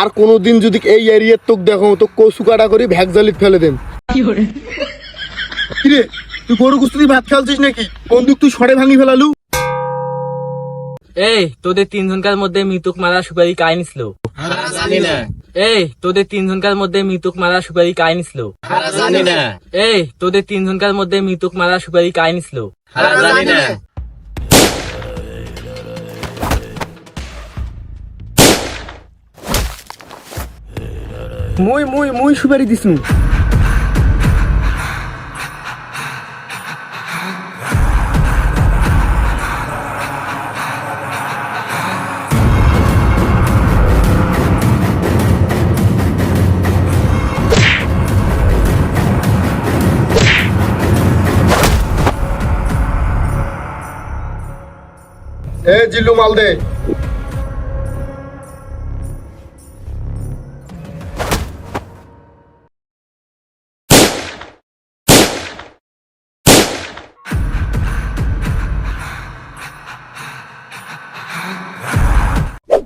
আর কোনোদিন যদি এই এরিয়ার তোক দেখো তো কচু কাটা করে ভ্যাকজালিত ফেলে দেন। কিরে তুই গরু কুস্তি ভাত খেলছিস নাকি? বন্দুক তুই সরে ভাঙি ফেলালু। এই তোদের তিনজনকার মধ্যে মৃতক মারা সুপারি কাই নিছিল? জানি না। এই তোদের তিনজনকার মধ্যে মৃতক মারা সুপারি কাই নিছিল? জানি না। এই তোদের তিনজনকার মধ্যে মৃতক মারা সুপারি কাই নিছিল? জানি না। মুই মুই মুই সুপারি দিছু। এ জিল্লু মাল দে।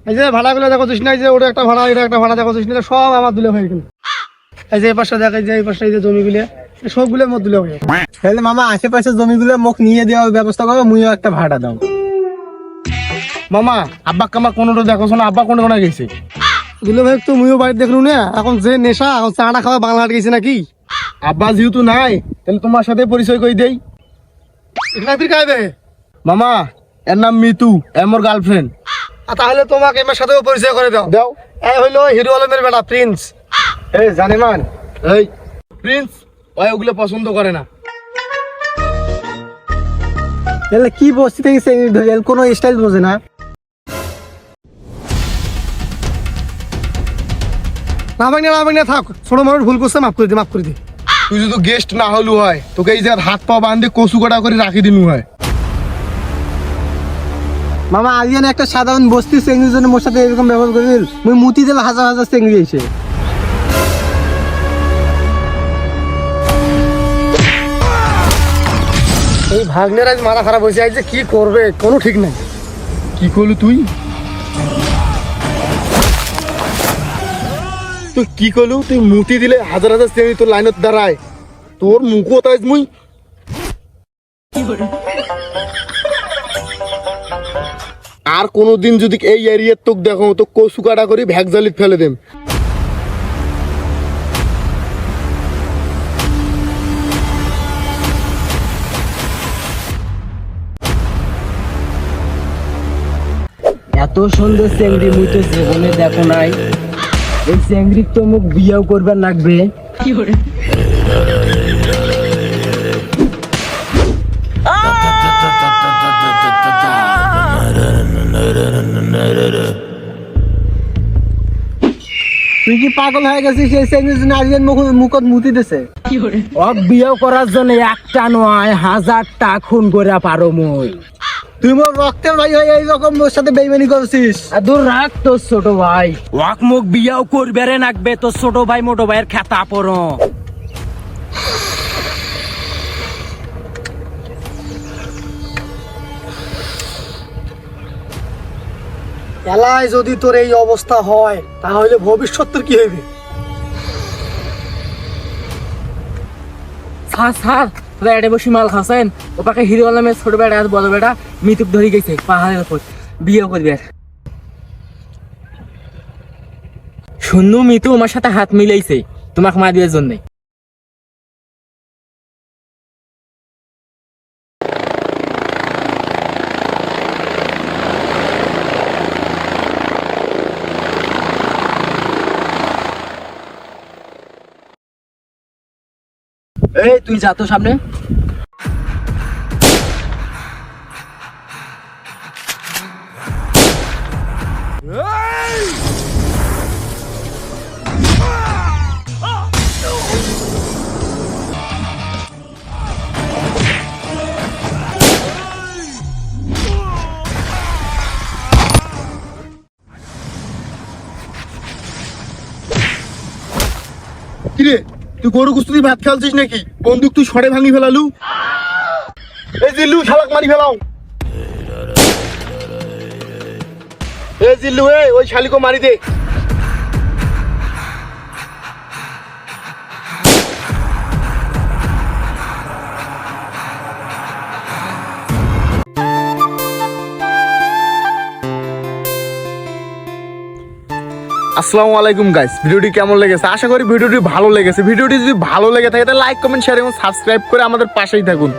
এই যে ভাড়াগুলো দেখো না, এই যে ওটা একটা ভাড়া, এটা একটা ভাড়া দেখো না, সব আমার দুলে হয়ে গেল। এই যে এই পাশটা দেখ, এই যে এই পাশটা, এই যে জমিগুলো সবগুলো মোট দুলে হয়ে গেল। তাহলে মামা আশেপাশে জমিগুলো মুখ নিয়ে দেওয়ার ব্যবস্থা করো, মুইও একটা ভাড়া দাও। মামা আব্বা কামা কোনোটা দেখো না, আব্বা কোনে কোনে গেছে? দুলে ভাই তো মুইও বাড়িতে দেখলু না, এখন যে নেশা, এখন চাটা খাওয়া বাংলা হাট গেছে নাকি? আব্বা যেহেতু নাই তাহলে তোমার সাথে পরিচয় করে দেই। মামা এর নাম মিতু, এমর গার্লফ্রেন্ড। তাহলে তোমাকে আমার সাথেও পরিচয় করে দাও। দাও। এই হইলো হিরো আলমের বেটা প্রিন্স। এই জানেমান, এই প্রিন্স ওই ওগুলো পছন্দ করে না। তাহলে কি বসতে থেকে ধরেল কোনো স্টাইল বোঝে না। না ভাঙনা থাক, ছোট মানুষ ভুল করছে, মাফ করে দে, মাফ করে দে। তুই যদি গেস্ট না হলু হয় তোকে এই যে হাত পা বাঁধে কচু কাটা করে রাখি দিনু হয়। মামা আলিয়ান একটা সাধারণ বস্তি চেঙ্গির জন্য মোর সাথে এরকম ব্যবহার করে দিল। মুই মুতি দিলে হাজার হাজার চেঙ্গি এসে। এই ভাগ্নের আজ মাথা খারাপ হয়েছে, আজ যে কি করবে কোনো ঠিক নাই। কি করলু তুই? তুই কি করলু? তুই মুতি দিলে হাজার হাজার চেঙ্গি তোর লাইনত দাঁড়ায়, তোর মুখও তাই মুই। আর কোনোদিন যদি এই এরিয়ার তোক দেখো তো কচু কাটা করে ভ্যাকজালিত ফেলে দেম। এত সুন্দর চেংড়ি মুই তো জীবনে দেখো নাই। এই চেংড়ি তো মুখ বিয়েও করবার লাগবে। তুই কি পাগল হয়ে গেছিস? সেই চেঙ্গির জন্য আজকে মুখত মুতি দিছে। বিয়ে করার জন্য একটা নয়, হাজারটা খুন করে পারো মই। তুই মোর রক্তের ভাই হয়ে এইরকম মোর সাথে বেইমানি করছিস। দূর রাখ তোর ছোট ভাই, ওয়াক মুখ বিয়াও করবে রে নাকবে তোর ছোট ভাই মোটো ভাইয়ের খেতা পড়ো। এলায় যদি তোর এই অবস্থা হয় তাহলে ভবিষ্যৎ তোর কি হইবে? স্যার তোরা এডে বসে মাল খাচ্ছেন, ও পাকে হিরো আলমের ছোট বেটা আর বড় বেটা মৃত্যুক ধরে গেছে পাহাড়ের উপর, বিয়ে করবে। শুনু মিতু আমার সাথে হাত মিলাইছে তোমাকে মা দেওয়ার জন্য। এই তুই যা তো সামনে। কিরে তুই গরু কুস্তি ভাত খেলছিস নাকি? বন্দুক তুই সরে ভাঙি ফেলালু। এই জিল্লু শালাক মারি ফেলাও। এই জিল্লু ওই শালিকো মারি দে। আসসালামু আলাইকুম গাইস, ভিডিওটি কেমন লেগেছে? আশা করি ভিডিওটি ভালো লেগেছে। ভিডিওটি যদি ভালো লেগে থাকে তাহলে লাইক কমেন্ট শেয়ার এবং সাবস্ক্রাইব করে আমাদের পাশেই থাকুন।